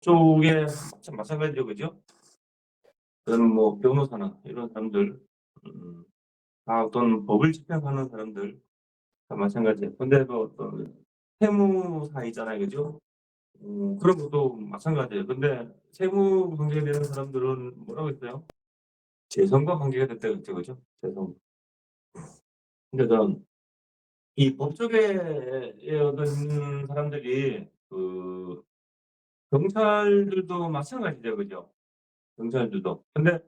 쪽에 마찬가지죠, 그죠? 저는 뭐 변호사나 이런 사람들, 음, 다 어떤 법을 집행하는 사람들 다 마찬가지예요. 근데 그 어떤 세무사 있잖아요, 그죠? 그런 것도 마찬가지예요. 근데 세무 관계되는 사람들은 뭐라고 했어요? 재성과 관계가 됐다고 했죠, 그죠? 재성. 근데 전 이 법조계에 있는 사람들이 경찰들도 마찬가지죠, 그죠? 경찰들도. 근데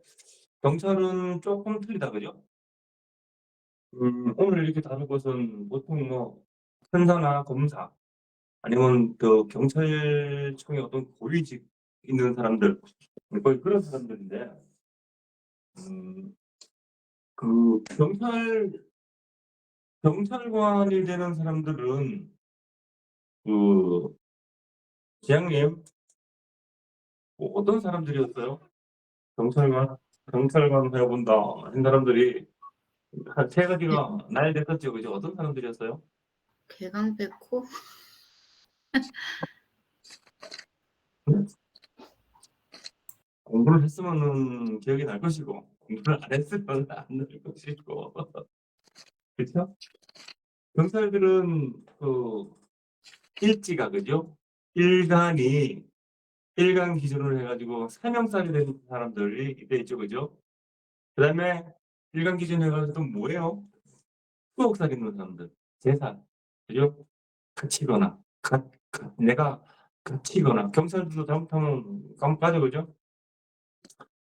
경찰은 쪼끔 틀리다, 그죠? 오늘 이렇게 다룰 것은 보통 뭐 판사나 검사 아니면 경찰청의 어떤 고위직 있는 사람들 거의 그런 사람들인데 음 경찰관이 되는 사람들은 그 지향님 어떤 사람들이었어요? 경찰관 경찰관 해 본다 한 사람들이 한 세 가지가 나열됐었죠. 그죠? 어떤 사람들이었어요? 개강백호? 네? 공부를 했으면은 기억이 날 것이고 공부를 안 했으면 안 날 것이고 그쵸? 경찰들은 일지가 그죠? 일간이 일간 기준으로 해 가지고 사명살이 되는 사람들이 이때 있죠. 그죠? 그다음에 일간 기준 해 가지고 또 뭐예요? 추억살 있는 사람들. 재산. 그죠? 갇히거나 내가 갇히거나 경찰들도 잘못하면 감옥 가죠. 그죠?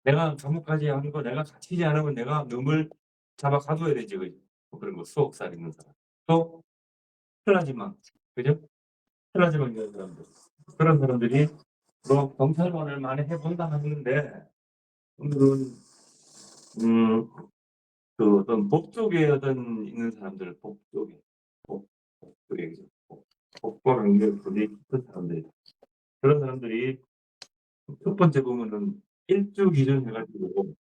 내가 감옥 가지 않고 내가 갇히지 않으면 내가 놈을 잡아 가둬야 되죠. 그죠? 뭐 그런 거 수억살 있는 사람. 또 플라즈마. 그죠? 플라즈마 있는 사람들. 그런 사람들이 뭐 경찰관을 많이 해 본다 하는데 오늘은 음 어떤 법 쪽에 어떤 있는 사람들, 법 쪽에 법 쪽에 그죠? 법과 관계가 깊은 사람들. 그런 사람들이 첫 번째 보면은 일주 기준 해 가지고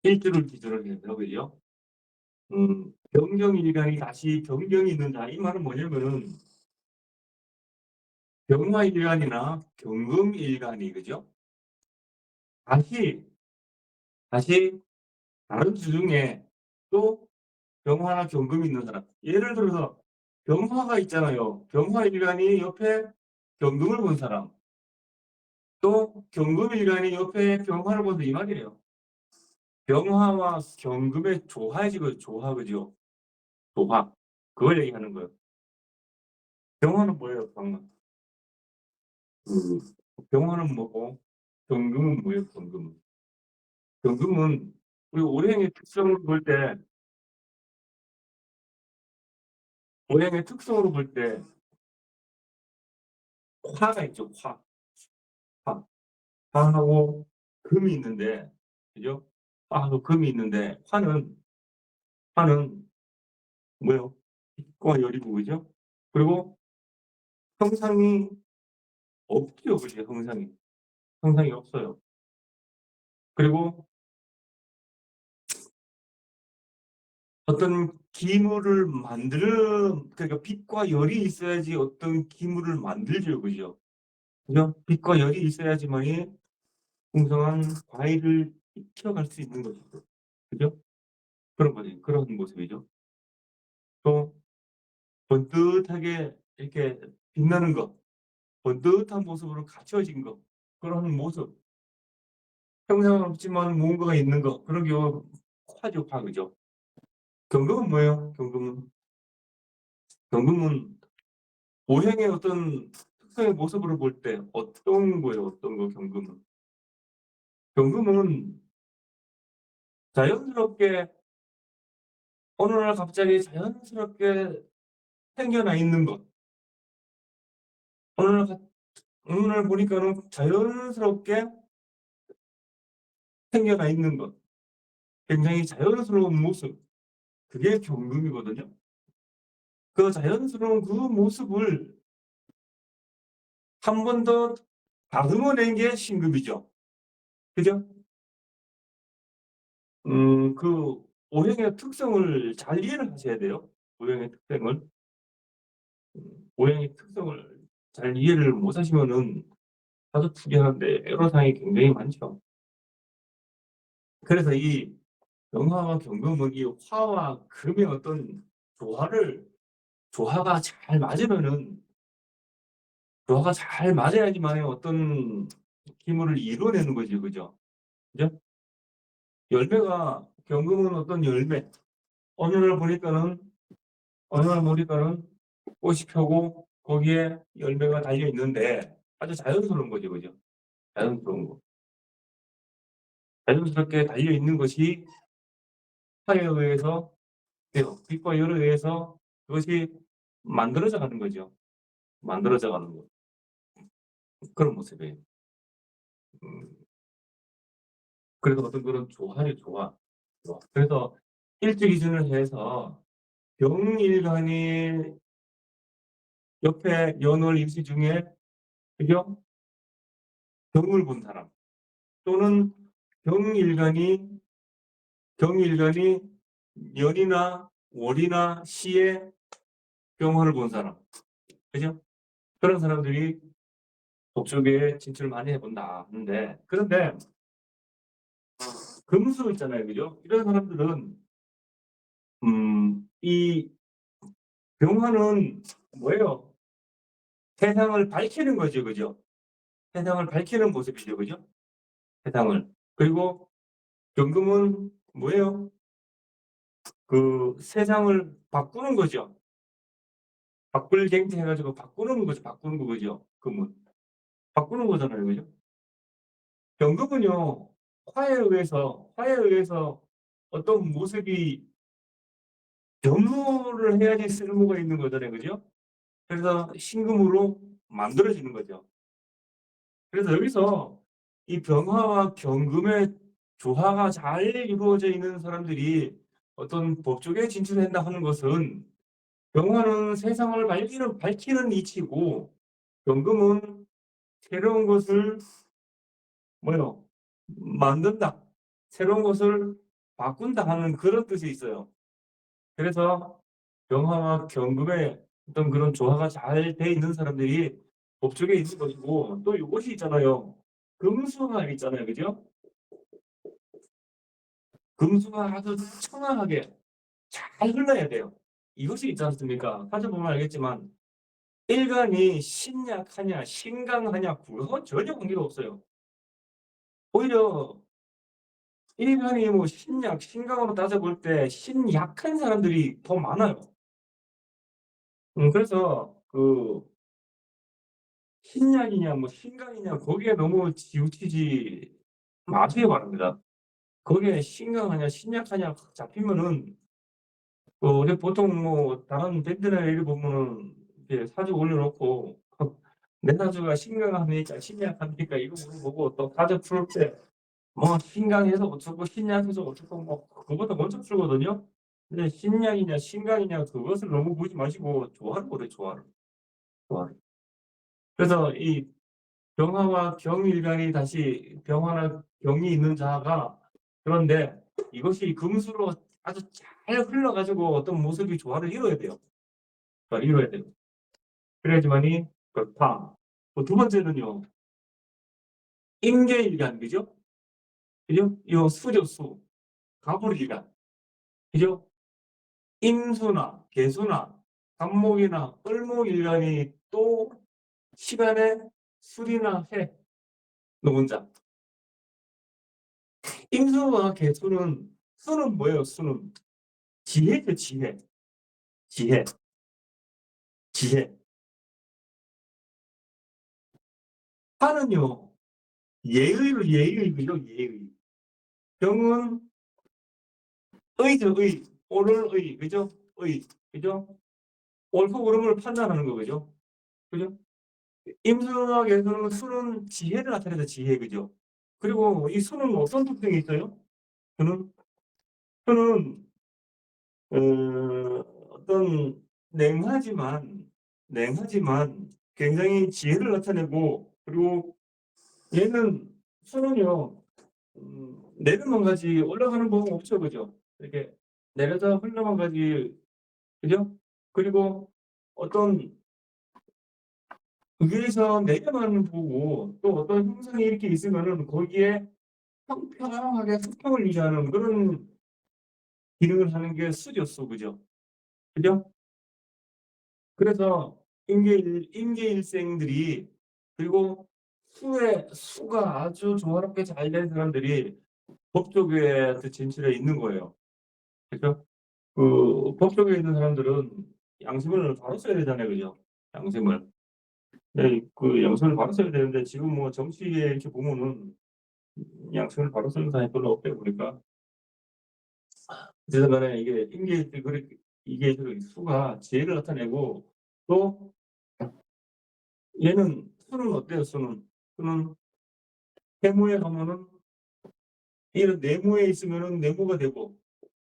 일주를 기준으로 해서 그죠? 경경일간이 다시 경경이 있는다. 이 말은 뭐냐면은 병화일간이나 경금일간이 그죠? 다시, 다시 다른 주 중에 또 병화나 경금이 있는 사람. 예를 들어서 병화가 있잖아요. 병화일간이 옆에 경금을 본 사람. 또 경금일간이 옆에 병화를 본다 이 말이에요. 병화와 경금의 조화지 그 조화 그죠? 조화. 그걸 얘기하는 거예요. 병화는 뭐예요, 병화? 그 병화는 뭐고 경금은 뭐예요, 경금은? 경금은 우리 오행의 특성을 볼 때 오행의 특성으로 볼 때 화가 있죠, 화. 화. 화하고 금이 있는데 그죠? 화하고 금이 있는데 화는 뭐예요? 빛과 열이고 그죠? 그리고 형상이 없죠, 그죠? 형상이. 형상이 없어요. 그리고 어떤 기물을 그러니까 빛과 열이 있어야지 어떤 기물을 만들죠, 그죠? 그죠? 빛과 열이 있어야지만이 풍성한 과일을 익혀갈 수 있는 것이죠. 그죠? 그런 거지. 그런 모습이죠. 또 번듯하게 이렇게 빛나는 것, 번듯한 모습으로 갖춰진 것, 그런 모습. 형상은 없지만 무언가가 있는 것, 그런 게 화죠, 화. 그죠? 경금은 뭐예요? 경금은 오행의 어떤 특성의 모습으로 볼 때 어떤 거예요? 어떤 거 경금은? 경금은 자연스럽게 어느 날 갑자기 자연스럽게 생겨나 있는 것. 어느 날 갑 어느 날 보니까는 자연스럽게 생겨나 있는 것. 굉장히 자연스러운 모습. 그게 경금이거든요. 그 자연스러운 그 모습을 한 번 더 다듬어낸 게 신금이죠. 그죠? 그 오행의 특성을 잘 이해를 하셔야 돼요. 오행의 특성을 오행의 특성을 잘 이해를 못하시면은 사주 투기하는데 애로사항이 굉장히 많죠. 그래서 이 병화와 경금은 이 화와 금의 어떤 조화가 잘 맞으면은 조화가 잘 맞아야지만 어떤 기물을 이뤄내는 거지, 그죠? 그죠? 열매가 경금은 어떤 열매. 어느 날 보니까는 어느 날 보니까는 꽃이 펴고 거기에 열매가 달려 있는데 아주 자연스러운 거죠, 그죠? 자연스러운 거. 자연스럽게 달려 있는 것이 화에 의해서 빛과 열에 의해서 그것이 만들어져 가는 거죠. 만들어져 가는 거. 그런 모습이에요. 음, 그래서 어떤 그런 조화를 조화. 그래서 일주 기준을 해서 병일간이 옆에 연월 일시 중에 그죠? 병을 본 사람 또는 병일간이 경일간이 년이나 월이나 시에 병화를 본 사람, 그죠? 그런 사람들이 법조계에 진출을 많이 해본다 하는데 그런데 금수 있잖아요, 그죠? 이런 사람들은 이 병화는 뭐예요? 세상을 밝히는 거죠, 그죠? 세상을 밝히는 모습이죠, 그죠? 세상을. 그리고 경금은 뭐예요? 그 세상을 바꾸는 거죠. 바꿀갱지 해가지고 바꾸는 거죠, 바꾸는 거죠. 금은 바꾸는 거잖아요, 그죠? 경금은요 화에 의해서 어떤 모습이 변모를 해야지 쓸모가 있는 거잖아요, 그죠? 그래서 신금으로 만들어지는 거죠. 그래서 여기서 이 병화와 경금의 조화가 잘 이루어져 있는 사람들이 어떤 법조계에 진출한다 하는 것은 병화는 세상을 밝히는 이치고 경금은 새로운 것을 뭐요? 만든다. 새로운 것을 바꾼다 하는 그런 뜻이 있어요. 그래서 병화와 경금의 어떤 그런 조화가 잘 돼 있는 사람들이 법조계에 있는 것이고 또 이것이 있잖아요. 금수가 있잖아요. 그죠? 금수가 아주 청아하게 잘 흘러야 돼요. 이것이 있지 않습니까? 찾아보면 알겠지만 일간이 신약하냐 신강하냐 그거 전혀 관계가 없어요. 오히려 일간이 뭐 신강으로 따져볼 때 신약한 사람들이 더 많아요. 그래서 그 신약이냐 뭐 신강이냐 거기에 너무 치우치지 마시기 바랍니다. 거기에 신강하냐 신약하냐 잡히면은 우리 보통 뭐 다른 밴드나 이런 보면은 이렇게 사주 올려놓고 내 사주가 신강합니까 신약합니까 이거 물어보고 또 사주 풀 때 뭐 신강해서 어쩌고 신약해서 어쩌고 뭐 그거보다 먼저 풀거든요. 근데 신약이냐 신강이냐 그것을 너무 보지 마시고 조화를 보래 조화를. 조화를. 그래서 이 병화와 경일간이 다시 병화나 경이 있는 자가 그런데 이것이 금수로 아주 잘 흘러가지고 어떤 모습이 조화를 이뤄야 돼요. 조화를 이뤄야 돼요. 그래야지만이 그렇다. 두 번째는요. 임계일간 그죠? 그죠? 이 수죠 수. 가불일간 그죠? 임수나 개수나 간목이나 을목일간이 또 시간에 술이나 해 노문자. 임수와 개수는 수는 뭐예요? 수는 지혜죠, 지혜. 지혜. 지혜. 화는요, 예의, 그죠? 예의. 병은 의죠, 의. 옳을 의, 그죠? 의, 그죠? 옳고 그름을 판단하는 거, 그죠? 그죠? 임수와 개수는 수는 지혜를 나타내는 지혜, 그죠? 그리고 이 수는 어떤 특징이 있어요? 수는, 수는, 어떤 냉하지만 굉장히 지혜를 나타내고, 그리고 얘는 수는요, 내려만 가지 올라가는 법은 없죠, 그죠? 이렇게 내려다 흘러만 가지 그죠? 그리고 어떤 위에서 내려만 보고 또 어떤 형상이 이렇게 있으면은 거기에 평평하게 수평을 유지하는 그런 기능을 하는 게 수죠, 그죠? 그죠? 그래서 임계일생들이 그리고 수가 아주 조화롭게 잘 된 사람들이 법조계한테 진출해 있는 거예요. 그죠? 그 법조계에 있는 사람들은 양심을 바로 써야 되잖아요, 그죠? 양심을. 네, 그 양심을 바로 써야 되는데 지금 뭐 정치에 이렇게 보면은 양심을 바로 쓰는 사람이 별로 없대요, 보니까. 어쨌든 간에 이게 임계일생 그렇게 이게 그 수가 지혜를 나타내고 또 얘는 수는 어때요, 수는? 수는 세모에 가면은 이런 네모에 있으면은 네모가 되고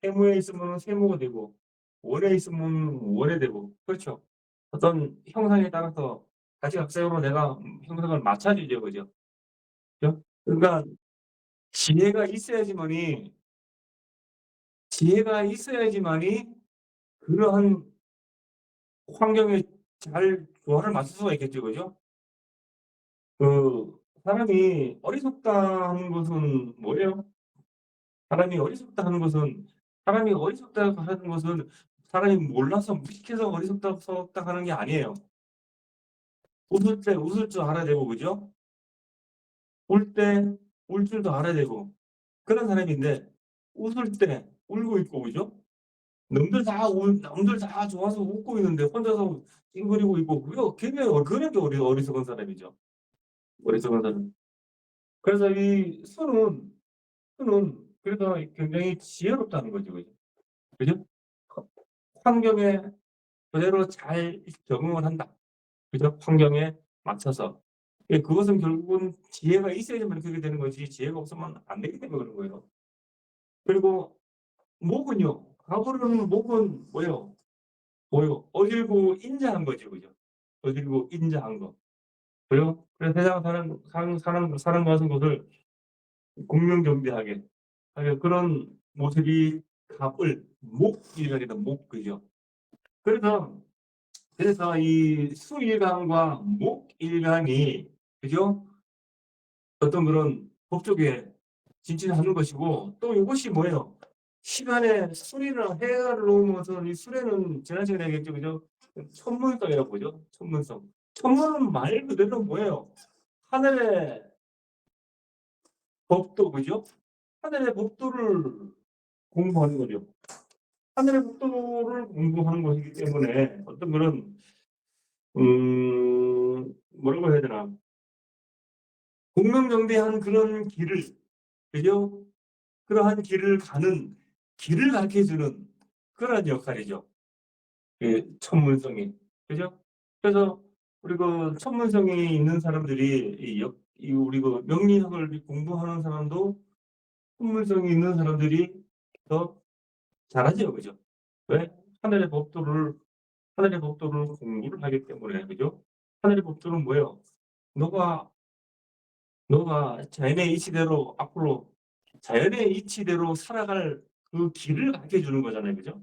세모에 있으면은 세모가 되고 원에 있으면 원에 되고 그렇죠. 어떤 형상에 따라서 가시각색으로 내가 형상을 맞춰주죠, 그죠? 그죠? 그러니까 지혜가 있어야지만이 지혜가 있어야지만이 그러한 환경에 잘 조화를 맞출 수가 있겠죠, 그죠? 그 사람이 어리석다 하는 것은 뭐예요? 사람이 어리석다 하는 것은 사람이 어리석다고 하는 것은 사람이 몰라서 무식해서 어리석다 하는 게 아니에요. 웃을 때 웃을 줄 알아야 되고 그죠? 울 때 울 줄도 알아야 되고 그런 사람인데 웃을 때 울고 있고 그죠? 남들 다 좋아서 웃고 있는데 혼자서 찡그리고 있고 그거 그런 게 어리석은 사람이죠. 어리석은 사람. 그래서 이 수는 그래서 굉장히 지혜롭다는 거죠. 그죠? 그죠? 환경에 그대로 잘 적응을 한다. 그죠? 환경에 맞춰서. 예, 그것은 결국은 지혜가 있어야지만 그렇게 되는 거지 지혜가 없으면 안 되기 때문에 그런 거예요. 그리고 목은요. 가부르는 목은 뭐예요? 어질고 인자한 거죠. 그죠? 어질고 인자한 거. 그래요? 그래서 세상 사는 것은 것을 공명정대하게 하여 그런 모습이 목일간이다. 목 그죠? 그래서 이 수일간과 목일간이 그죠? 어떤 그런 법조계에 진출하는 것이고 또 이것이 뭐예요? 시간에 술이나 해를 놓은 것은 이 술에는 지난 시간에 얘기했죠, 그죠? 천문성이라고 보죠. 천문성. 천문은 말 그대로 뭐예요? 하늘의 법도 그죠? 하늘의 법도를 공부하는 거죠. 하늘의 법도를 공부하는 것이기 때문에 어떤 그런 뭐라고 해야 되나? 공명정대한 그런 길을 그죠? 그러한 길을 가는 길을 가르쳐 주는 그런 역할이죠. 그 천문성이. 그죠? 그래서 우리 그 천문성이 있는 사람들이 우리 그 명리학을 공부하는 사람도 천문성이 있는 사람들이 더 잘하죠. 그죠? 왜? 하늘의 법도를 공부를 하기 때문에. 그죠? 하늘의 법도는 뭐예요? 너가 자연의 이치대로 앞으로 자연의 이치대로 살아갈 그 길을 가르쳐 주는 거잖아요. 그죠?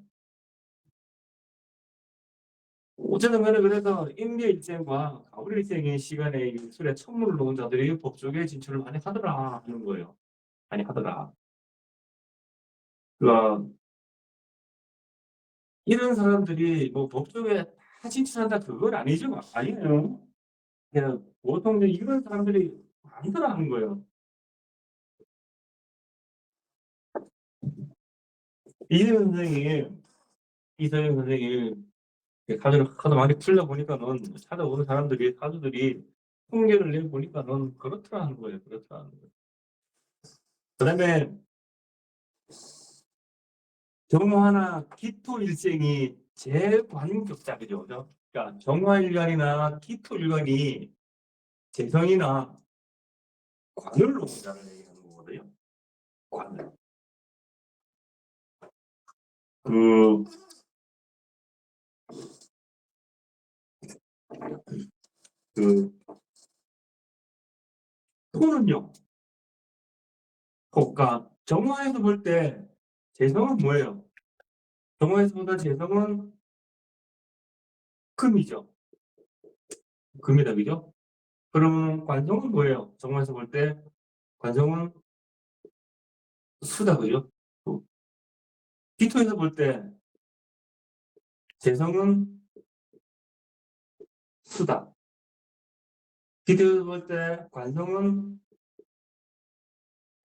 어쨌든 간에 그래서 임계일생과 가불일생의 시간에 이 술에 천문을 놓은 자들이 법조계에 진출을 많이 하더라 하는 거예요. 많이 하더라. 그러니까 이런 사람들이 뭐 법조계에 다 진출한다 그건 아니죠. 아니에요. 그냥 보통 이제 이런 사람들이 많더라 하는 거예요. 이세영 선생이 이세영 선생이 사주를 하도 많이 풀다 보니까는 찾아오는 사주들이 통계를 내 보니까는 그렇더라 하는 거예요. 그렇더라 하는 거예요. 그다음에 정화나 기토일생이 제관격자 그죠? 그러니까 정화일간이나 기토일간이 재성이나 관을 놓는다는 얘기하는 거거든요. 관을. 그, 그, 토는요. 그러니까 정화에서 볼 때 재성은 뭐예요? 정화에서 보다 재성은 금이죠. 금이다, 그죠? 그러면 관성은 뭐예요? 정말에서 볼 때 관성은 수다, 그죠? 기토에서 볼 때 재성은 수다. 기토에서 볼 때 관성은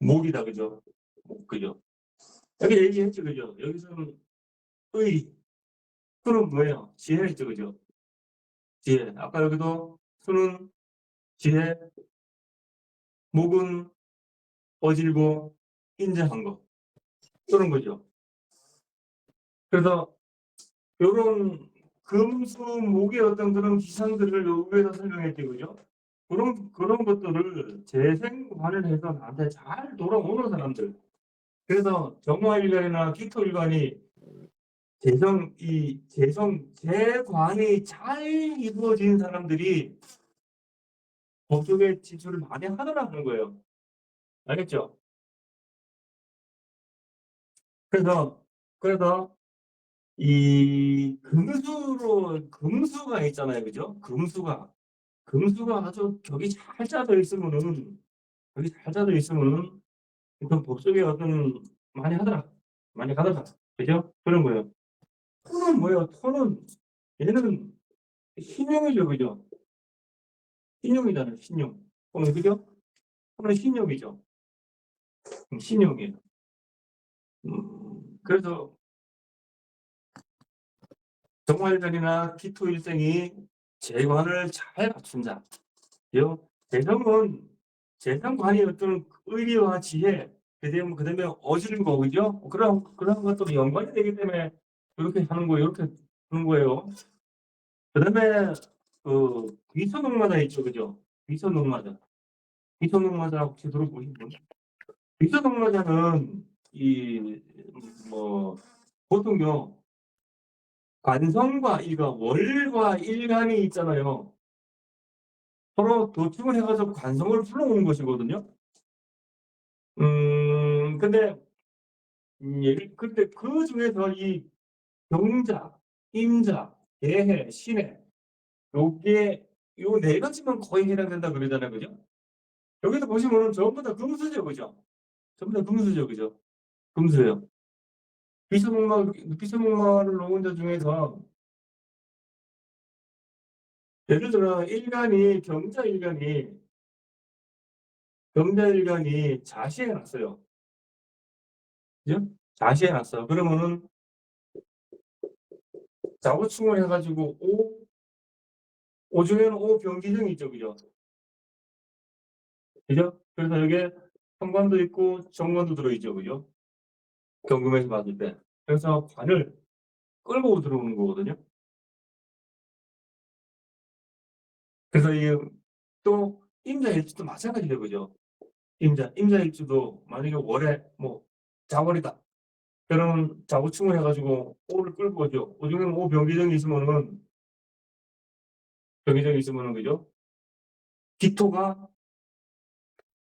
목이다, 그죠? 그죠? 여기 얘기했죠, 그죠? 여기서는 의, 수는 뭐예요? 지혜였죠, 그죠? 지혜. 아까 여기도 수는 지혜, 목은 어질고 인자한 거. 그런 거죠. 그래서 요런 금수 목의 어떤 그런 기상들을 여기에서 설명했죠, 그죠? 그런 것들을 재생관을 해서 나한테 잘 돌아오는 사람들. 그래서 정화일관이나 기토일관이 재관이 잘 이루어진 사람들이 법조계 진출을 많이 하더라는 거예요. 알겠죠? 그래서 이 금수가 있잖아요, 그죠? 금수가 아주 격이 잘 짜져 있으면은 어떤 법조계 어떤 많이 가더라, 그죠? 그런 거예요. 토는 뭐예요? 토는 얘는 신용이죠, 그죠? 신용이잖아요, 신용. 토는 그죠? 토는 신용이죠. 신용이에요. 그래서 정화일관이나 기토일생이 재관을 잘 갖춘 자. 요 재성은 재성관이 어떤 의리와 지혜, 그다음에 어질고 그죠? 그런 것도 연관이 되기 때문에 이렇게 하는 거예요. 이렇게 하는 거예요. 그다음에 비소농마다 있죠, 그죠? 비소농마다. 비소농마다 혹시 들어보신 분? 비소농마다는 보통요 관성과 월과 일간이 있잖아요. 서로 도축을 해가지고 관성을 불러오는 것이거든요. 근데 근데 그 중에서 이 경자, 임자, 계해, 신해 요게 요 네 가지만 거의 해당된다 그러잖아요, 그죠? 여기서 보시면은 전부 다 금수죠, 그죠? 전부 다 금수죠, 그죠? 금수예요. 비스목마를 놓은 자 중에서 예를 들어 경자일간이 자시해 놨어요. 그죠? 자시해 놨어. 그러면은 자구충을 해가지고 오 중에는 오 병기증이 있죠, 그죠? 그죠? 그래서 여기에 현관도 있고 정관도 들어있죠, 그죠? 경금에서 봤을 때. 그래서 관을 끌고 들어오는 거거든요. 그래서 또 임자일주도 마찬가지죠, 그죠? 임자일주도 만약에 월에 자월이다. 그러면 자구충을 해가지고 오를 끌고 오죠. 오중에는 오 병기정이 있으면은 그죠? 기토가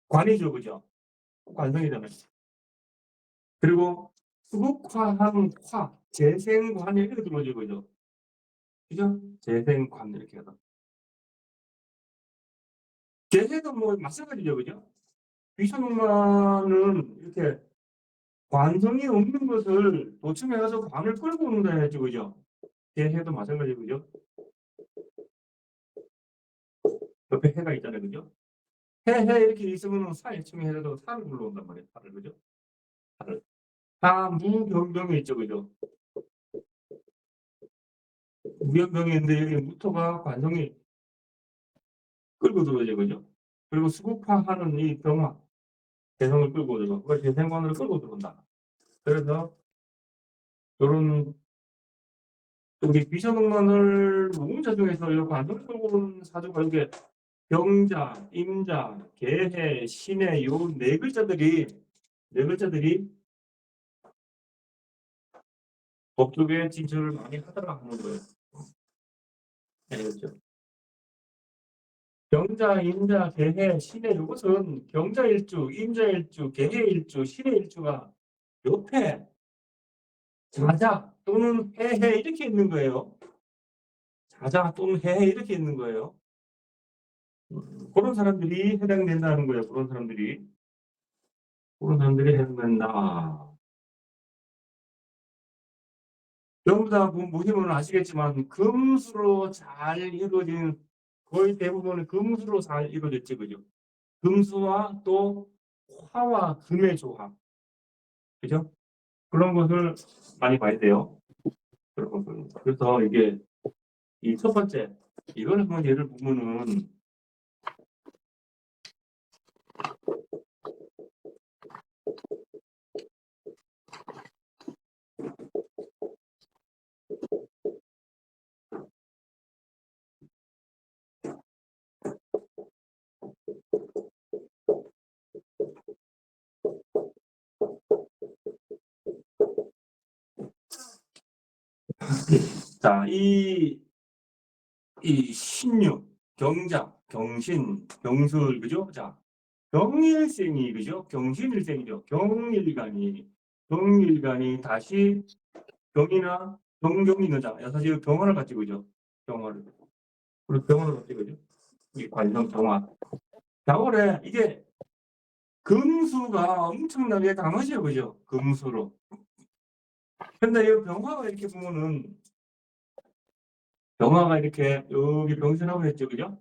관이죠, 그죠? 관성이잖아요. 그리고 수국화한 재생관 이렇게 들어오죠, 그죠? 그죠? 재생관 이렇게 해서. 재생도 마찬가지죠, 그죠? 비천옥마는 이렇게 관성이 없는 것을 도충해서 관을 끌고 온다 했죠, 그죠? 재해도 마찬가지죠, 그죠? 옆에 해가 있잖아요, 그죠? 해 이렇게 있으면 사일충에 해도 살을 불러온단 말이에요, 살을, 그죠? 살을. 무병병이 있죠, 그죠? 무병병이 있는데 여기 무토가 관성이 끌고 들어오죠, 그죠? 그리고 수국화하는 이 병화, 재성을 끌고 들어오고, 그걸 재생관으로 끌고 들어온다. 그래서 요런 여기 비전응만을 모음자 중에서 이 관성을 끌고 오는 사주가 이게 병자, 임자, 계해, 신해 요 네 글자들이 법조계 진출을 많이 하더라 하는 거예요. 알겠죠? 병자, 임자, 계해, 신해 이것은 병자일주, 임자일주, 계해일주, 신해일주가 옆에 자자 또는 해해 이렇게 있는 거예요. 자자 또는 해 이렇게 있는 거예요. 그런 사람들이 해당된다는 거예요. 그런 사람들이 해당된다. 전부 다 보시면 아시겠지만 금수로 잘 이루어진 거의 대부분은 금수로 잘 이루어졌지 그죠? 금수와 또 화와 금의 조합 그죠? 그런 것을 많이 봐야 돼요. 그런 것을. 그래서 이게 이 첫 번째 이걸 한번 예를 보면은 자, 이 신유, 경자, 경신, 경술 그죠? 자, 경일생이 그죠? 경신일생이죠. 경일간이 다시 경이나 경경이 넣자. 사실 경화를 갖지 그죠? 경화를. 그리고 경화를 갖지 그죠? 이 관성 경화. 자월에 이게 금수가 엄청나게 강하죠 그죠? 금수로. 근데 이 병화가 이렇게 보면은 병화가 이렇게 여기 병신하고 했죠 그죠?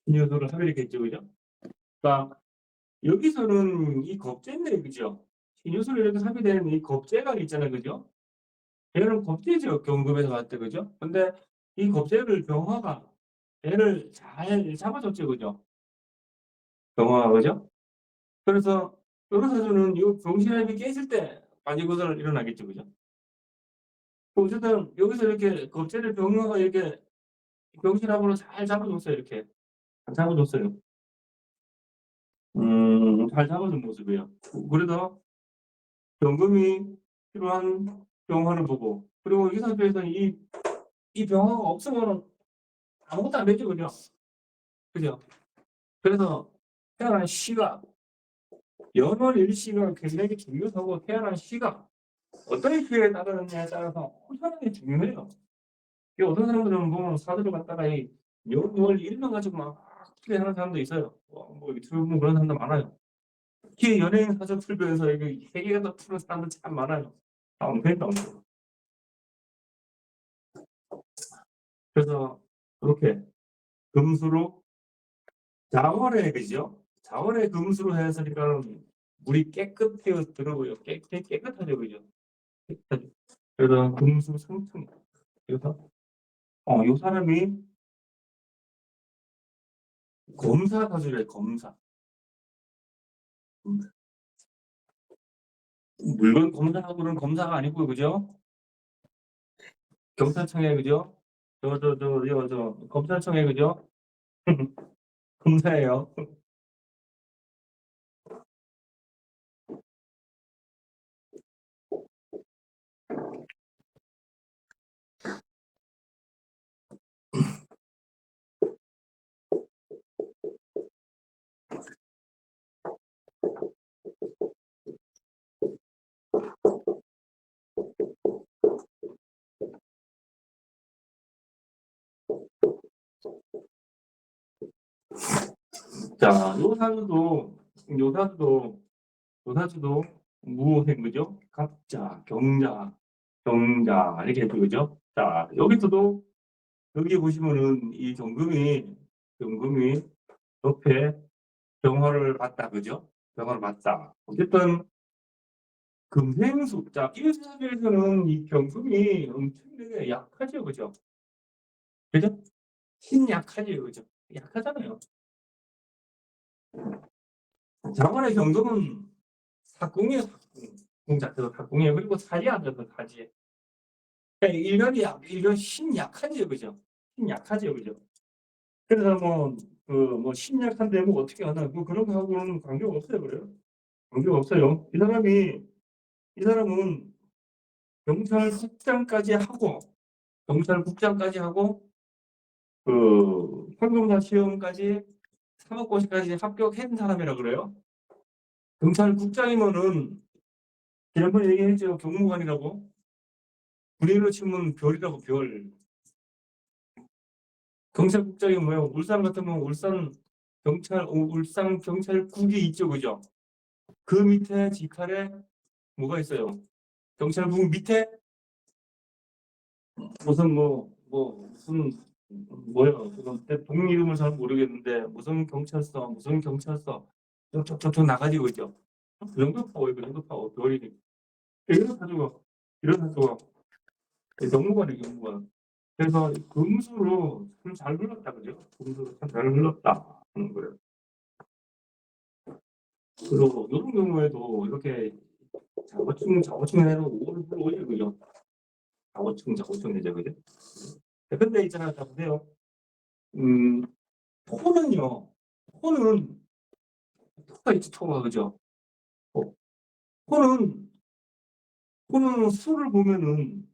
신유도를 하게 했죠 그죠? 그러니까 여기서는 이 겁재인데 그죠? 신유술을 이렇게 하게 되는 이 겁재가 있잖아요 그죠? 얘는 겁재죠 경금에서 봤을 때 그죠? 근데 이 겁재를 병화가 얘를 잘 잡아줬죠 그죠? 병화가 그죠? 그래서 변호사들은 이 병신합이 깨질 때 관이고사를 일어나겠죠 그죠? 어쨌든 여기서 이렇게 겁재를 병화가 이렇게 병신합으로 잘 잡아줬어요 이렇게 잘 잡아줬어요. 잘 잡아준 모습이에요. 그래서 연금이 필요한 병화를 보고 그리고 이 상태에서 이 병화가 없으면 아무것도 안 되죠 그죠? 그죠? 그래서 태어난 시가 연월일시가 굉장히 중요하고 태어난 시가 어떤 시에 따르느냐에 따라서 엄청나게 중요해요. 이 어떤 사람들은 보면 사주를 갖다가 이 연월일만 가지고 막 하는 사람도 있어요. 뭐 유튜브 보면 그런 사람도 많아요. 특히 연예인 사주 풀면서 이거 세계가 더 푸는 사람들 참 많아요. 그러니까 그래서 그렇게 금수로 자월에 그죠? 자월에 금수로 했으니까 물이 깨끗해요 들어고요. 깨끗하죠 그죠? 깨끗하죠. 그래서 금수 상충. 그래서 요 사람이 검사 사주래 검사. 물건 검사하고는 검사가 아니고 그죠? 경찰청에 그죠? 검찰청에 그죠? 검사예요. 자, 요 사주도 무생 그죠? 갑자, 경자 이렇게 했죠 그죠? 자, 여기서도 여기 보시면은 이 경금이 옆에 병화를 봤다 그죠? 병화를 봤다. 어쨌든 금생수. 자, 이 사주에서는 이 경금이 엄청나게 약하죠 그죠? 그죠? 힘 약하죠 그죠? 약하잖아요. 자원의 경금은 사궁이에요 사궁. 궁 자체도 사궁이에요. 그리고 사지 않아서 사지. 그러니까 일견이 힘 약하죠 그죠? 힘 약하죠 그죠? 그래서 뭐 심약한데 뭐 어떻게 하나 뭐 그런 거하고는 관계가 없어요 그래요. 관계가 없어요. 이 사람은 경찰국장까지 하고 판검사 시험까지 사법고시까지 합격한 사람이라 그래요. 경찰국장이면은 지난번에 얘기했죠 경무관이라고. 군인으로 치면 별이라고 별. 경찰국장이 뭐예요? 울산 같으면 울산 경찰국이 있죠, 그죠? 그 밑에 직할에 뭐가 있어요? 경찰국 밑에 무슨 무슨 뭐예요? 동 이름을 잘 모르겠는데 무슨 경찰서 쭉쭉쭉 나가지고 있죠. 그 정도 파워예요, 그 정도 파워. 별이 이런 가지고 경무관이에요, 경무관. 그래서 금수로 참 잘 흘렀다, 그죠? 금수로 참 잘 흘렀다 하는 거예요. 그리고 이런 경우에도 이렇게 자고층 해서 오를 올려, 그죠? 자고층 해죠, 그죠? 근데 있잖아요, 자 보세요. 음, 토는요, 토는 토가 있지, 토가, 그죠? 어, 토는 토는 수를 보면은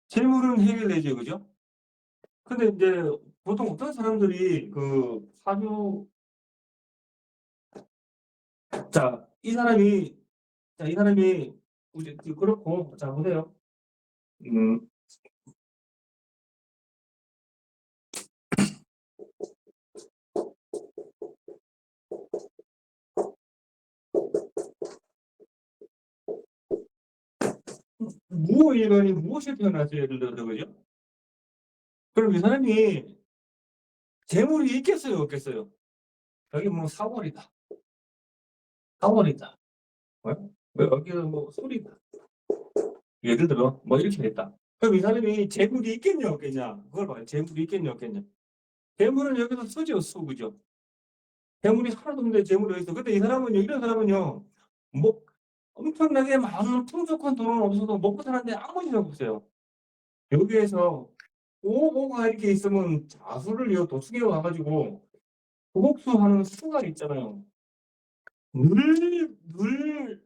재물은 해결되죠, 그죠? 근데 이제 보통 어떤 사람들이 그 사주 자, 이 사람이 그렇고 자 보세요. 음, 무일간이 무엇이 태어났어요, 예를 들어서 그죠? 그럼 이 사람이 재물이 있겠어요, 없겠어요? 여기 뭐 사월이다, 사월이다. 왜 여기는 뭐 소리다. 예를 들어 뭐 이렇게 됐다. 그럼 이 사람이 재물이 있겠냐 없겠냐? 그걸 봐요. 재물이 있겠냐 없겠냐? 재물은 여기서 수죠, 수, 그죠? 재물이 하나도 없는데 재물이 어디 있어? 근데 이 사람은요, 이런 사람은요, 뭐 엄청나게 많은 풍족한 돈은 없어도 먹고 사는데 아무 일 없어요. 여기에서 오가 이렇게 있으면 자수를요, 도축해 와가지고 도곡수하는 수가 있잖아요. 늘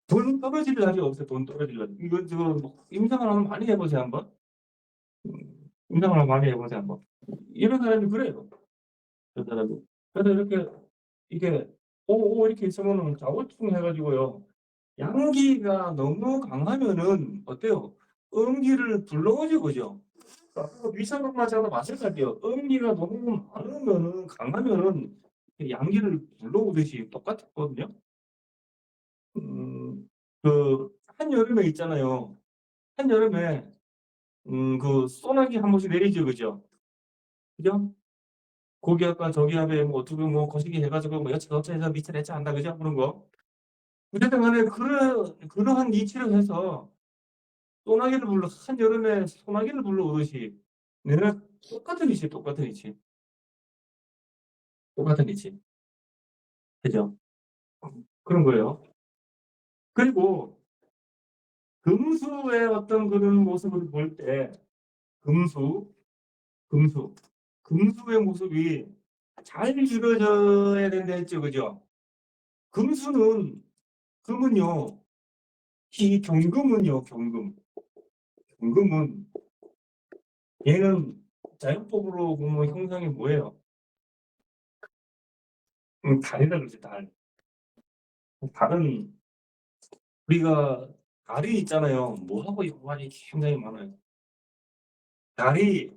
돈 떨어질 날이 없어요. 돈 떨어질 날. 이거 지금 임상을 하면 많이 해보세요 한번. 임상을 하면 많이 해보세요 한번. 이런 사람이 그래요. 그 사람이. 그래서 이렇게 이게 오 이렇게 있으면은 좌우충 해가지고요. 양기가 너무 강하면은 어때요? 음기를 불러오죠, 그죠? 위상관마저도 마찬가지예요. 음기가 너무 많으면은 강하면은 양기를 불러오듯이 똑같거든요. 그 한여름에 있잖아요. 한여름에 그 소나기 한 번씩 내리죠, 그죠? 그죠? 고기압과 저기압에 뭐 어떻게 뭐 거시기 해가지고 뭐 여차저차해서 밑에 내차 한다, 그죠? 그런 거. 어쨌든 간에 그러한 이치를 해서 한여름에 소나기를 불러오듯이 내가 똑같은 이치, 똑같은 이치. 그죠? 그런 거예요. 그리고 금수의 어떤 그런 모습을 볼 때, 금수, 금수, 금수의 모습이 잘 이루어져야 된다 했죠, 그죠? 금수는, 금은요, 이 경금은, 얘는 자연법으로 보면 형상이 뭐예요? 달이라 그러지, 달. 달은, 우리가, 달이 있잖아요. 뭐하고 연관이 굉장히 많아요. 달이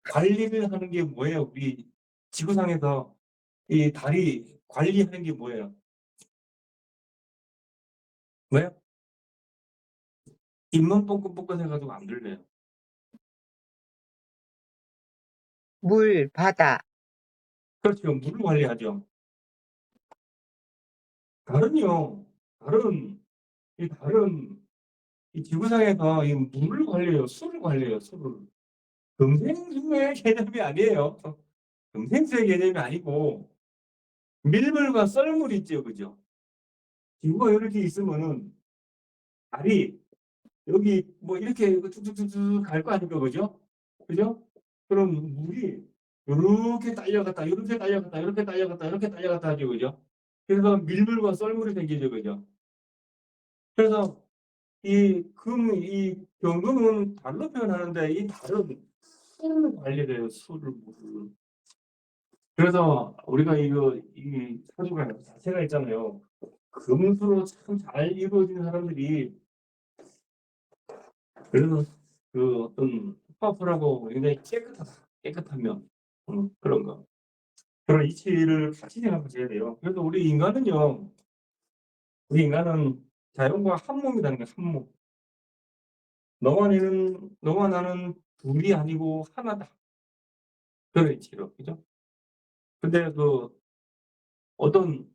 관리를 하는 게 뭐예요? 우리 지구상에서 이 달이 관리하는 게 뭐예요? 뭐예요? 잇몸 뻥긋뻥긋 해가지고 안 들려요. 물, 바다, 그렇죠. 물을 관리하죠. 달은요, 달은, 달은 이 지구상에서 이 물을 관리해요. 수를 관리해요. 수를. 금생수의 개념이 아니에요. 금생수의 개념이 아니고 밀물과 썰물이 있죠. 그죠? 지구가 이렇게 있으면은 달이 여기 뭐 이렇게 쭉쭉쭉쭉 갈 거 아닙니까? 그죠? 그죠? 그럼 물이 이렇게 딸려갔다, 이렇게 딸려갔다, 이렇게 딸려갔다, 이렇게 딸려갔다 하죠. 그죠? 그래서 밀물과 썰물이 생기죠. 그죠? 그래서 이 경금은 달로 표현하는데 이 달은 수를 관리를 해요. 물을. 그래서 우리가 이 사주가 자체가 있잖아요. 금수로 참 잘 이루어진 사람들이 그래서 그 어떤 파워풀하고 굉장히 깨끗하면 그런 거. 그런 이치를 같이 생각하셔야 돼요. 그래서 우리 인간은 자연과 한 몸이라는 게 한 몸. 너와 나는 둘이 아니고 하나다. 그런 이치로, 그죠? 근데 어떤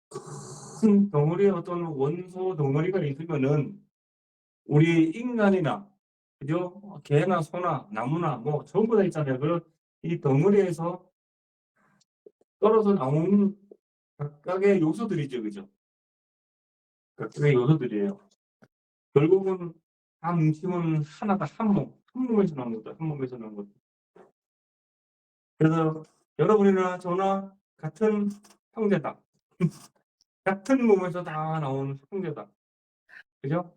큰 덩어리의 어떤 원소 덩어리가 있으면은 우리 인간이나, 그죠? 개나 소나 나무나 뭐 전부 다 있잖아요. 그런 이 덩어리에서 떨어져 나온 각각의 요소들이죠, 그죠? 각각의 요소들이에요. 결국은 다 뭉치면 하나가 한 몸, 한 몸에서 나온 것도, 한 몸에서 나온 것도. 그래서 여러분이나 저나 같은 형제다. 같은 몸에서 다 나온 형제다. 그죠?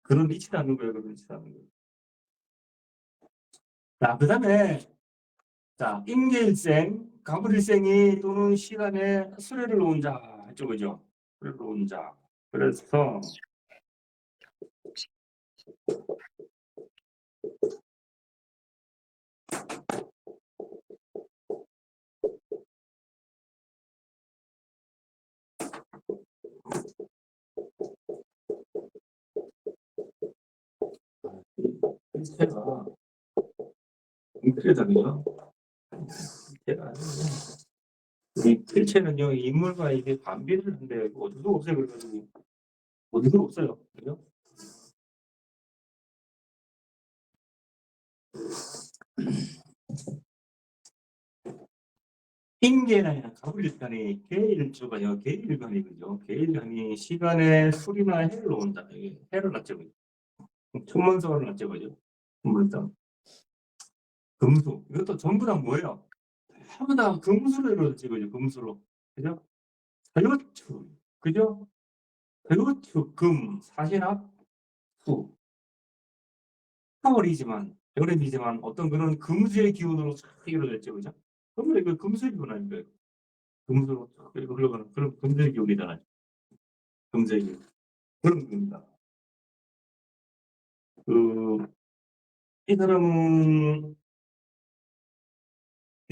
그런 이치라는 거예요, 그런 이치라는 거예요. 자, 그 다음에, 자, 임계일생, 가불일생이 또는 시간에 수레를 놓은 자, 했죠, 그죠? 수레를 놓은 자. 그래서, 일체가, 일체잖아요. 일체가 아니에요. 이 일체는요, 인물과 이게 반비를 한데, 어쩔 수가 없어요, 그래가지고. 어쩔 수가 없어요. 그죠? 임계나 가불일간이 계일주가요, 계일간이거든요. 계일간이 시간에 술이나 해를 놓은다. 이게 해를 낳죠. 천문석을 낳죠, 그죠? 천문석. 금수. 이것도 전부 다 뭐예요? 전부 다 금수로 이루어졌지, 그죠? 금수로. 그죠? 사유축. 그죠? 사유축, 금, 사신합, 수. 타월이지만, 여름이지만 어떤 그런 금수의 기운으로 쫙 이루어졌죠, 그죠? 그러면 이거 금수의 기운 아닌가요? 금수로 쫙 흘러가는 그런 금수의 기운이잖아요. 금수의 기운. 그런 겁니다. 그, 이 사람은,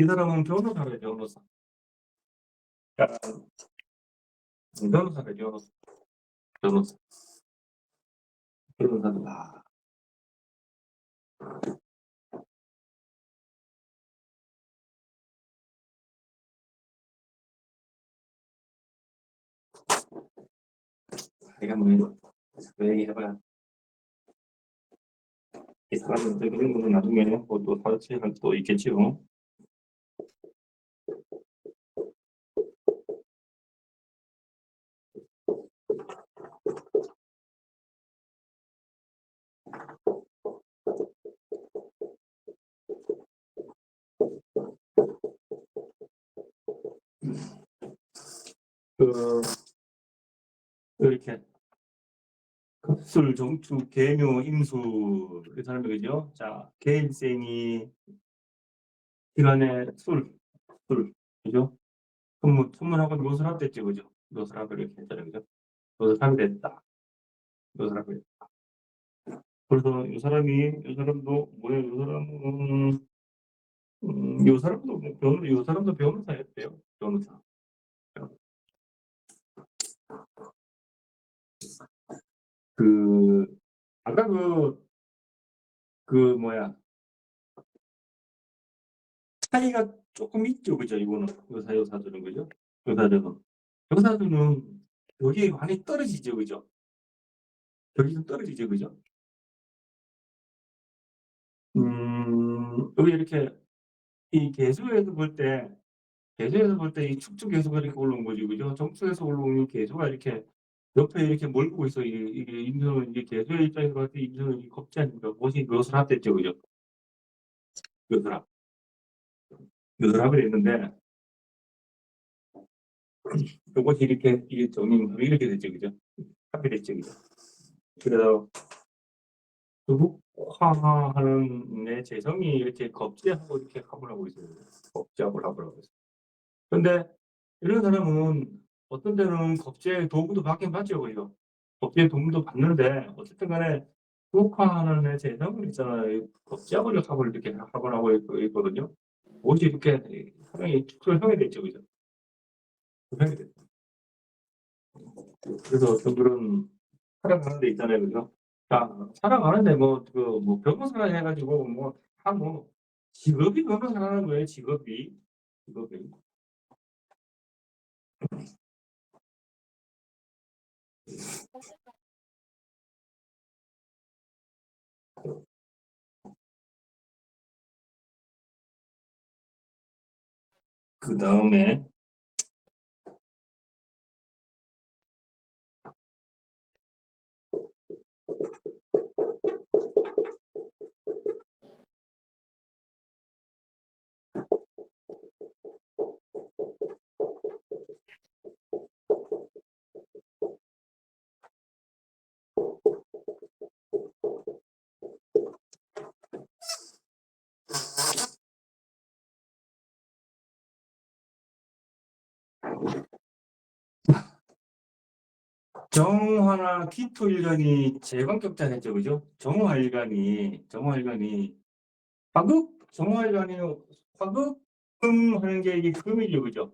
이 사람은 변호사래요, 변호사. 변호사래요, 변호사. 변호사. 변호사다. 내가 뭐, 그 얘기해봐야. 이 사람들 그런 거는 나중에 뭐또 사회할 또 있겠지요. 그, 이렇게 급술, 정축, 계묘, 임수 이 사람이 그죠? 자, 개인생이 시간에 술, 그죠? 천문하고 묘술합됐죠, 그죠? 묘술합을 이렇게 했잖아요, 그죠? 묘술합이 됐다. 묘술합이 됐다. 그래서 이 사람도 뭐야? 이 사람도 이 사람도 변호사였대요. 변호사. 그 아까 뭐야? 차이가 조금 있죠, 그죠? 이거는 요사들은 그죠? 요사들은 여기 많이 떨어지죠, 그죠? 여기 좀 떨어지죠, 그죠? 여기 이렇게 이 계수에서 볼 때 이 축축 계수가 이렇게 올라온 거죠, 그죠? 정축에서 올라오는 계수가 이렇게 옆에 이렇게 몰고 있어. 이게 임수는 이게 계수의 입장에서 봤을 때 임수는 이 겁지 아닙니까? 무엇이 묘술 합됐죠, 그죠? 묘술 합. 묘술 합이 됐는데 이것이 이렇게 이게 정임 이렇게 됐죠, 그죠? 합이 됐죠, 그죠? 그래서 극화하는 내 재성이 이렇게 겁제하고 이렇게 합을 하고 있어요. 겁제하고 합을 하고 있어요. 근데 이런 사람은 어떤 때는 겁제 도구도 받긴 받죠, 그죠? 법제 도움도 받는데 어쨌든 간에 국화하는 애 재성을 있잖아요. 법제하고를 합을 이렇게 합을 하고 있거든요. 옷이 이렇게 사람이 형이 됐죠, 그죠? 형이 됐죠. 그래서 저들은 살아가는 데 있잖아요, 그죠? 자, 살아가는데 뭐 변호사가 해가지고 뭐 직업이 변호사라는 거예요, 직업이. 그 다음에 정화나 기토일간이 제왕격자했죠, 그죠? 정화일간이 화극금 하는 게 이게 금이죠, 그죠?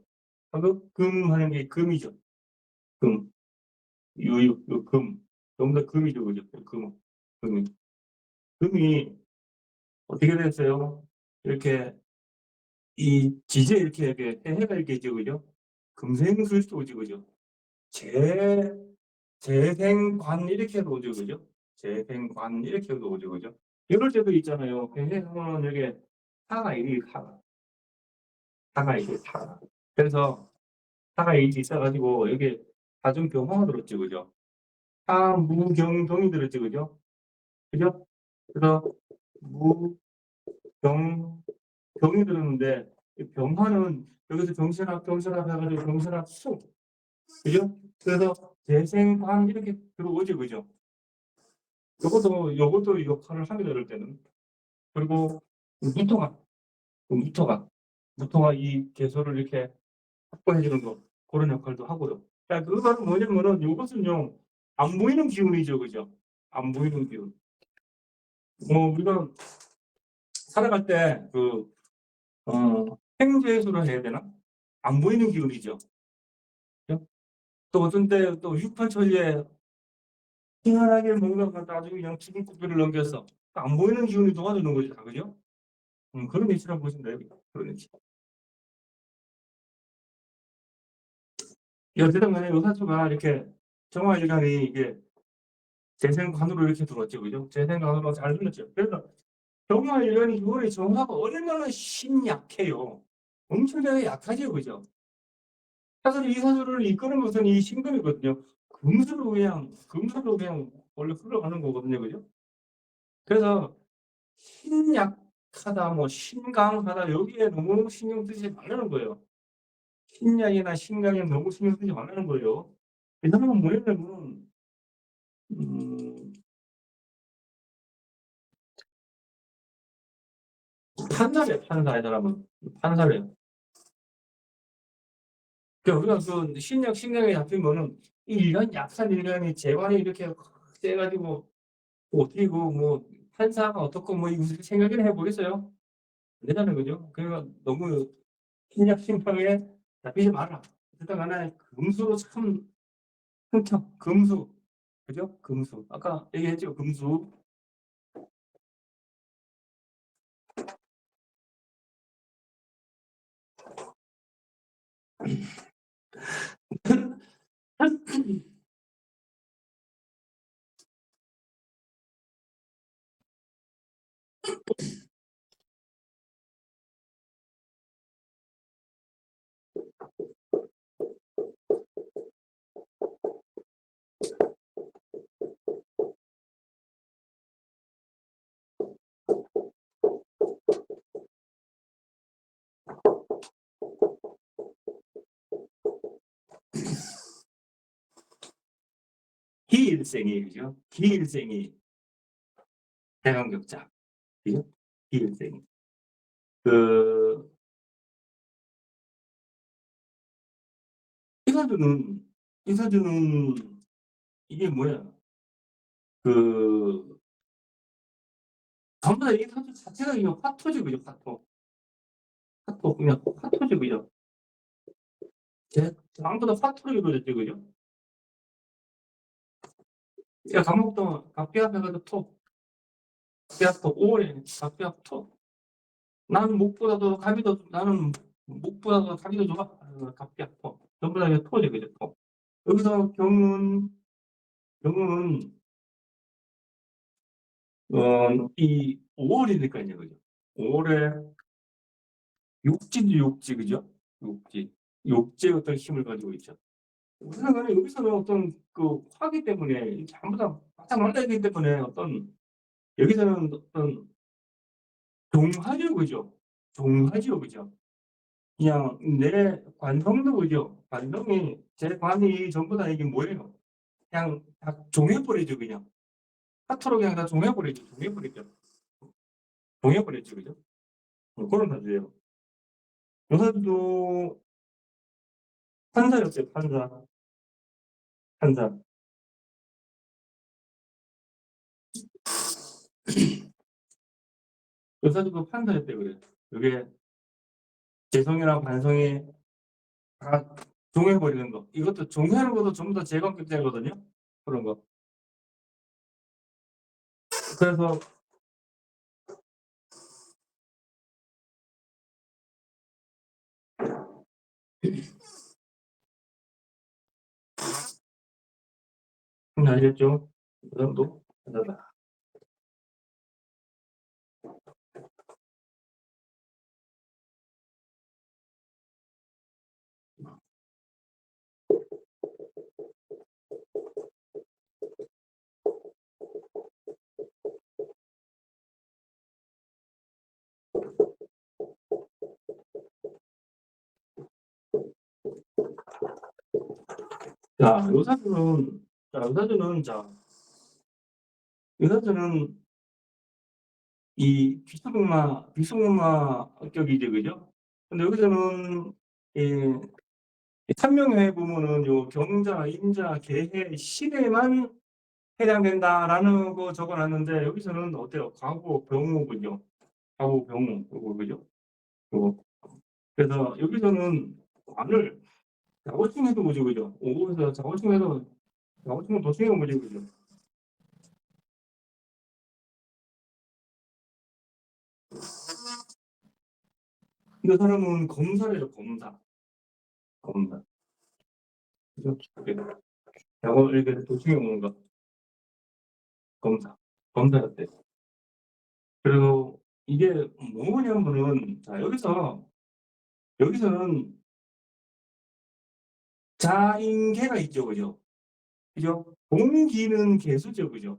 화극금 하는 게 금이죠. 금, 금. 전부 다 금이죠, 그죠? 금이. 금이 어떻게 됐어요? 이렇게 이 지제 이렇게 해가 이렇게 있죠, 그죠? 금생술토죠, 그죠? 재 재생관 이렇게도 오죠, 그죠? 재생관 이렇게도 오죠, 그죠? 이럴 때도 있잖아요. 해보면 여기 사가 일이 사가 이게 사. 그래서 사가 일이 있어가지고 여기 다중병화가 들었죠, 그죠? 사무경경이 들었죠, 그죠? 그죠? 그래서 무경경이 들었는데 이 병화는 여기서 병신합 해가지고 병신합 수, 그죠? 그래서 재생관 이렇게 들어오죠, 그죠? 요것도 역할을 합니다, 이럴 때는. 그리고 무토가, 무토가 이 개소를 이렇게 확보해주는 거, 그런 역할도 하고요. 자, 그거는 뭐냐면은, 이것은요, 안 보이는 기운이죠, 그죠? 안 보이는 기운. 우리가 살아갈 때, 행재수를 해야 되나? 안 보이는 기운이죠. 그죠? 또 어떤 때, 또 6, 8천리에 희한하게 뭔가 나중에 그냥 죽은 국비를 넘겨서 안 보이는 기운이 도와주는 거죠, 다, 그죠? 그런 위치라고 보시면 돼요. 그런 위치. 어쨌든 간에 요사초가 이렇게 정화일간이 이게 재생관으로 이렇게 들어왔죠. 그죠? 재생관으로 잘 들었죠. 그래서 정화일간이 이거의 정화가 얼마나 심약해요. 엄청나게 약하죠. 그죠? 사실 이 사주를 이끄는 것은 이 신금이거든요. 금수로 그냥 원래 흘러가는 거거든요. 그죠? 그래서 신약하다, 뭐 신강하다 여기에 너무 신경 쓰지 말라는 거예요. 신약이나 신강에 너무 신경 쓰지 말라는 거예요. 이 사람은 뭐냐면 음, 판사래, 이 사람은. 판사래요. 그러니까 우리가 그 신약에 잡히면은 이 일간 약한 일간이 재관이 이렇게 세가지고 어떻게 뭐 판사가 어떻고 뭐 이거 생각을 해보겠어요? 안 되잖아요, 그죠? 그러니까 너무 신약 심판에 잡히지 마라. 어쨌든 간에 금수로 참 흥청, 금수, 그죠? 금수. 아까 얘기했죠, 금수. 기일생이, 그죠? 기일생이 대강격자, 그죠? 기일생이. 그, 이사주는 이게 뭐야? 그 전부 다 이 사주 자체가 그냥 화토지 그죠? 화토. 화토 그냥 화토지 그죠? 전부 다 화토로 이루어졌지 그죠? 야 감목도 갑비합 해가지고 토. 갑비합 토 5월에 갑비합 토. 나는 목보다도 나는 목보다도 갑이 더 좋아. 갑비합 토. 전부 다 그냥 토지 그죠? 토. 여기서 경은 이 5월이니까요 그죠? 5월에 욕지죠 욕지 그죠? 욕지. 욕지의 어떤 힘을 가지고 있죠. 우선은 여기서는 어떤 그 화기 때문에 전부 다 바짝 말라있기 때문에 어떤 여기서는 어떤 종하죠 그죠? 종하죠 그죠? 그냥 내 관성도 그죠? 관성이 제 관이 전부 다 이게 뭐예요? 그냥 다 종해버리죠 그냥. 화토로 그냥 다 종해버리죠. 종해버리죠. 종해버리죠 그죠? 그런 사주예요. 요 사주도 판사였어요 판사. 판사. 요 사주도 판사였대요 그래. 그게 재성이랑 관성이 다 종해버리는 거. 이것도 종해하는 것도 전부 다 재관격제거든요. 그런 거. 그래서 알겠죠? 그 정도? 하다가. 자, 요사주는 이 비수금마 격이지, 그죠? 근데 여기서는 이 천명에 보면은 요 경자, 임자, 계해, 신에만 해당된다라는 거 적어놨는데 여기서는 어때요? 과거, 병호, 그죠? 과거, 병호, 요거, 그죠? 요거. 그래서 여기서는 관을 자고충해도 뭐지, 그죠? 오고에서 자고충은 도충해도 뭐지, 그죠? 근데 사람은 검사래요, 검사. 검사. 그죠? 자고 이렇게 도충해 오는 거. 검사. 검사였대. 그리고 이게 뭐냐면은, 자, 여기서는 자인계가 있죠, 그죠? 그죠? 동기는 개수죠, 그죠?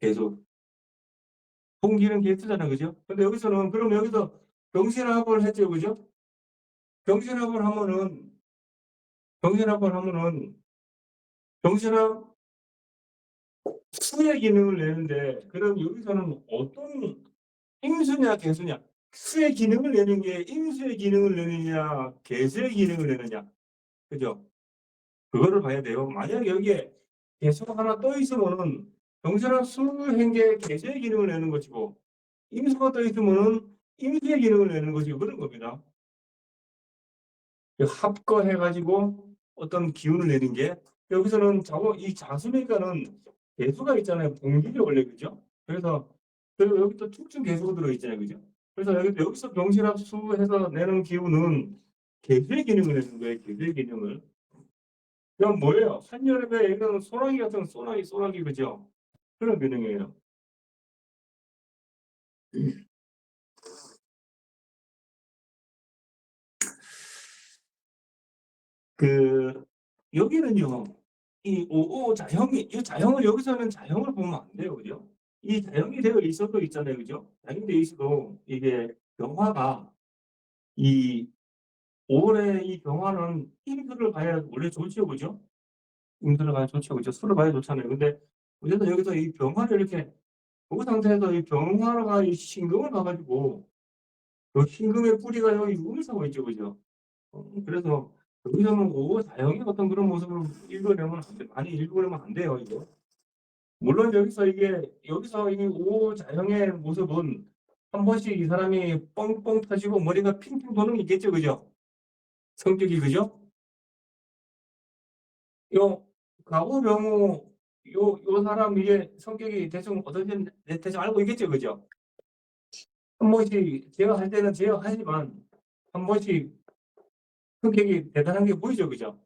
개수. 동기는 개수잖아, 그죠? 근데 여기서는, 그럼 여기서 병신합을 했죠, 그죠? 병신합을 하면은, 병신합을 하면은, 병신합 수의 기능을 내는데, 그럼 여기서는 어떤 임수냐, 개수냐? 수의 기능을 내는 게 임수의 기능을 내느냐, 개수의 기능을 내느냐, 그죠? 그거를 봐야 돼요. 만약에 여기에 개수가 하나 떠 있으면은 병신합 수행계 개수의 기능을 내는 것이고, 임수가 떠 있으면은 임수의 기능을 내는 것이고 그런 겁니다. 합거해가지고 어떤 기운을 내는 게 여기서는 이 자수니까는 개수가 있잖아요. 봉기죠 원래 그죠? 그래서 그리고 여기 또 특중 개수가 들어있잖아요, 그죠? 그래서 여기서 병실합수해서 내는 기운은 개수의 기능을 내는 거예요. 개수의 기능을. 그럼 뭐예요? 한여름에 이런 소나기 같은 소나기 그죠? 그런 기능이에요. 그 여기는요. 이 자형을 여기서는 자형을 보면 안 돼요, 그죠? 이 자형이 되어 있어도 있잖아요, 그죠? 자형이 되어 있어도 이게 병화가 이 5월에 이 병화는 임수를 봐야 원래 좋죠, 그죠? 임수를 봐야 좋죠, 그죠? 수를 봐야 좋잖아요. 근데 어쨌든 여기서 이 병화를 이렇게 그 상태에서 이 병화가 이 신금을 봐가지고 그 신금의 뿌리가 여기 음을 사고 있죠, 그죠? 그래서 여기서는 오 자형의 어떤 그런 모습을 읽어내면 안 돼. 많이 읽어내면 안 돼요, 이거. 물론 여기서 이 오 자형의 모습은 한 번씩 이 사람이 뻥뻥 터지고 머리가 핑핑 도는 게 있겠죠, 그죠? 성격이 그죠? 요 가구 명우 요 사람 이게 성격이 대충 어떤지 대충 알고 있겠죠, 그죠? 한 번씩 제가 할 때는 제가 하지만 한 번씩 성격이 대단한 게 보이죠, 그죠?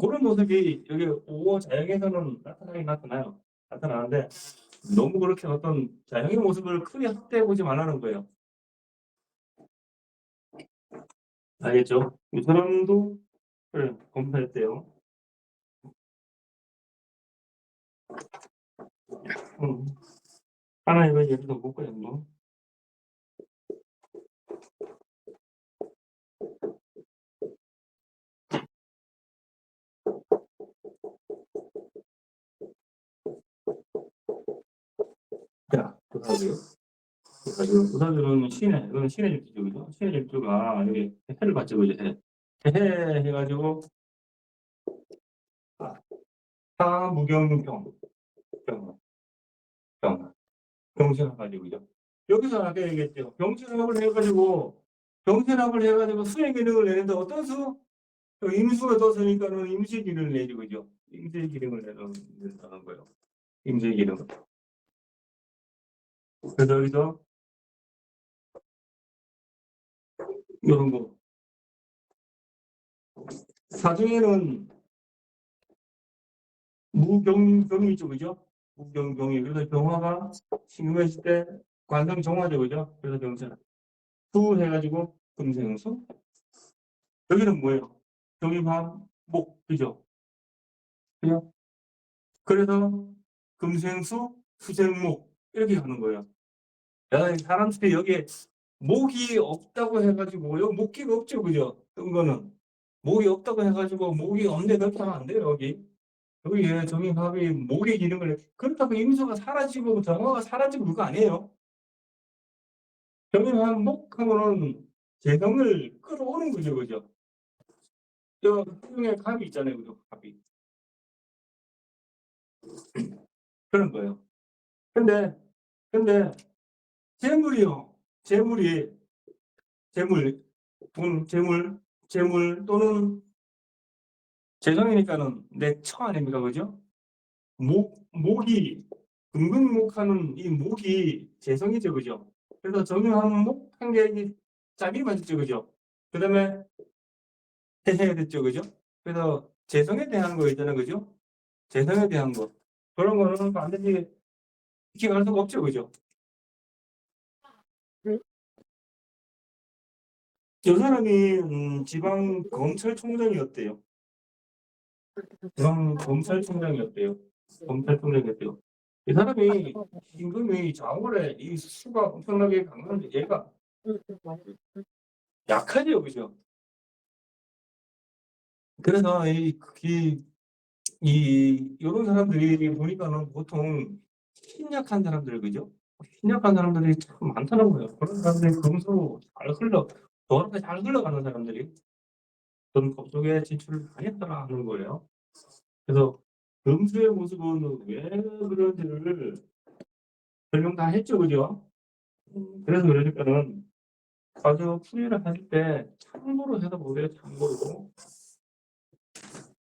그런 모습이 여기 오 자형에서는 나타나요. 나타나는데 너무 그렇게 어떤 자형의 모습을 크게 확대해 보지 말라는 거예요. 알겠죠? 이 사람도 그래 검사했대요. 하나 이거 예를 들어 볼까요, 뭐? 자, 부사주는 이거는 신의 질주죠, 그죠? 신의 질주가 여기 해를 받죠, 그죠? 해 해가지고 사무경병 병신학까지 그죠? 여기서 아까 얘기했죠. 병신학을 해가지고 수의 기능을 내는데 어떤 수? 임수가 떴으니까는 임수의 기능을 내죠, 그죠? 임수의 기능을 내는 거예요. 임수의 기능. 그래서 여기서 이런 거 사중에는 무경병이 있죠, 그죠? 무경병이. 그래서 병화가 신금했을 때 관성 정화죠, 그죠? 그래서 병신. 수 해가지고 금생수. 여기는 뭐예요? 정입한 목, 그죠? 그죠? 그래서 금생수, 수생목 이렇게 하는 거예요. 야, 사람들이 여기에 목이 없다고 해가지고 여기 목기가 없죠, 그죠? 뜬 거는 목이 없다고 해가지고 목이 없네 그렇게 하면 안 돼요, 여기에 정입합이 목의 기능을 그렇다고 임수가 사라지고 정화가 사라지고 그거 아니에요. 정입합 목하고는 재성을 끌어오는 거죠, 그죠? 저 중에 갑이 있잖아요, 그죠? 갑이 그런 거예요. 근데 재물이요. 재물, 돈, 재물 또는 재정이니까는 내 처 아닙니까, 그죠? 목이 금극목하는 이 목이 재성이죠, 그죠? 그래서 정유한 목한 개 짝이 맞죠, 그죠? 그다음에 해야 됐죠, 그죠? 그래서 재성에 대한 거 있잖아요, 그죠? 재성에 대한 거 그런 거는 반드시 지켜갈 수가 없죠, 그죠? 이 사람이 지방 검찰총장이었대요. 검찰총장이었대요. 검찰총장이었대요. 이 사람이 임금이 장월에 이 수가 엄청나게 강한데 얘가 약하죠, 그죠? 그래서 이런 사람들이 보니까는 보통 힘약한 사람들, 그죠? 힘약한 사람들이 참 많다는 거예요. 그런 사람들이 금수로 잘 저렇게 잘 흘러가는 사람들이 그런 법 속에 진출을 많이 했다는 거예요. 그래서 금수의 모습은 왜 그런지를 설명 다 했죠, 그죠? 그래서 그러니까는 아주 풀이를 할 때 참고로 해서 보세요, 참고로.